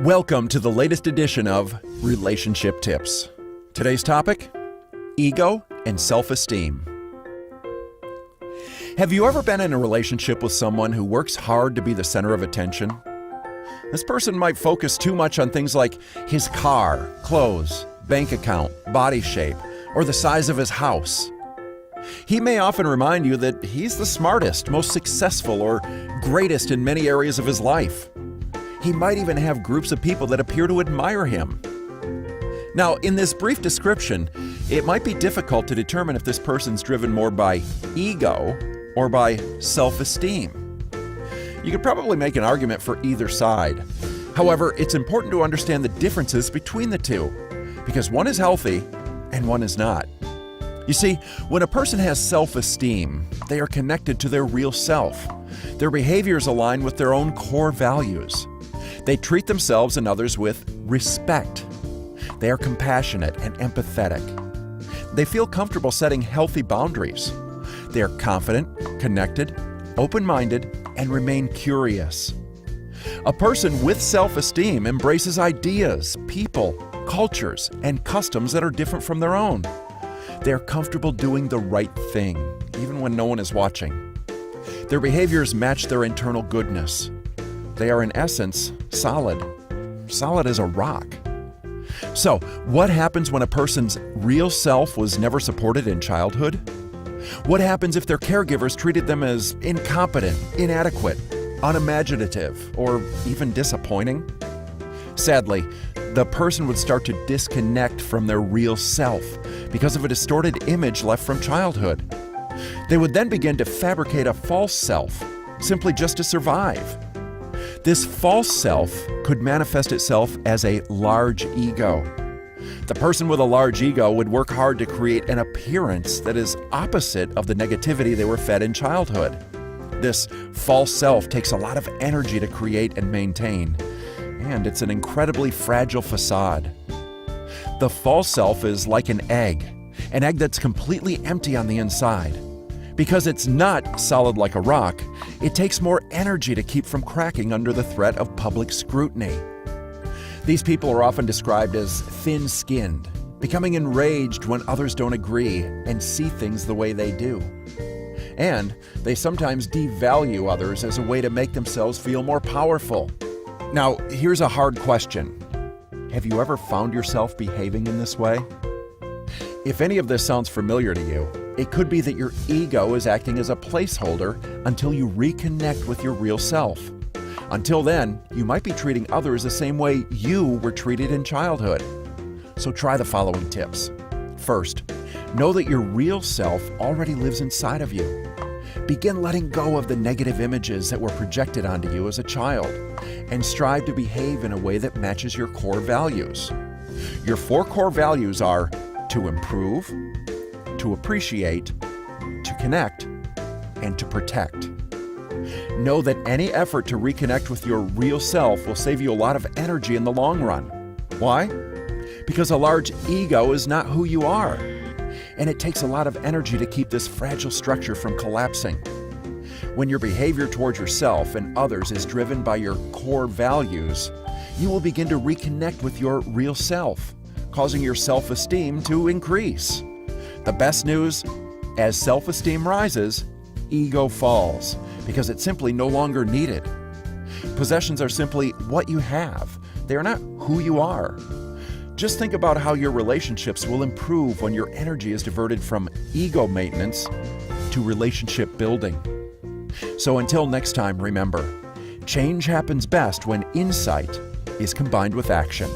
Welcome to the latest edition of Relationship Tips. Today's topic, ego and self-esteem. Have you ever been in a relationship with someone who works hard to be the center of attention? This person might focus too much on things like his car, clothes, bank account, body shape, or the size of his house. He may often remind you that he's the smartest, most successful, or greatest in many areas of his life. He might even have groups of people that appear to admire him. Now, in this brief description, it might be difficult to determine if this person's driven more by ego or by self-esteem. You could probably make an argument for either side. However, it's important to understand the differences between the two, because one is healthy and one is not. You see, when a person has self-esteem, they are connected to their real self. Their behaviors align with their own core values. They treat themselves and others with respect. They are compassionate and empathetic. They feel comfortable setting healthy boundaries. They are confident, connected, open-minded, and remain curious. A person with self-esteem embraces ideas, people, cultures, and customs that are different from their own. They are comfortable doing the right thing, even when no one is watching. Their behaviors match their internal goodness. They are, in essence, solid as a rock. So, what happens when a person's real self was never supported in childhood? What happens if their caregivers treated them as incompetent, inadequate, unimaginative, or even disappointing? Sadly, the person would start to disconnect from their real self because of a distorted image left from childhood. They would then begin to fabricate a false self, simply just to survive. This false self could manifest itself as a large ego. The person with a large ego would work hard to create an appearance that is opposite of the negativity they were fed in childhood. This false self takes a lot of energy to create and maintain, and it's an incredibly fragile facade. The false self is like an egg that's completely empty on the inside. Because it's not solid like a rock, it takes more energy to keep from cracking under the threat of public scrutiny. These people are often described as thin-skinned, becoming enraged when others don't agree and see things the way they do. And they sometimes devalue others as a way to make themselves feel more powerful. Now, here's a hard question. Have you ever found yourself behaving in this way? If any of this sounds familiar to you, it could be that your ego is acting as a placeholder until you reconnect with your real self. Until then, you might be treating others the same way you were treated in childhood. So try the following tips. First, know that your real self already lives inside of you. Begin letting go of the negative images that were projected onto you as a child, and strive to behave in a way that matches your core values. Your 4 core values are to improve, to appreciate, to connect, and to protect. Know that any effort to reconnect with your real self will save you a lot of energy in the long run. Why? Because a large ego is not who you are, and it takes a lot of energy to keep this fragile structure from collapsing. When your behavior towards yourself and others is driven by your core values, you will begin to reconnect with your real self, causing your self-esteem to increase. The best news, as self-esteem rises, ego falls, because it's simply no longer needed. Possessions are simply what you have. They are not who you are. Just think about how your relationships will improve when your energy is diverted from ego maintenance to relationship building. So until next time, remember, change happens best when insight is combined with action.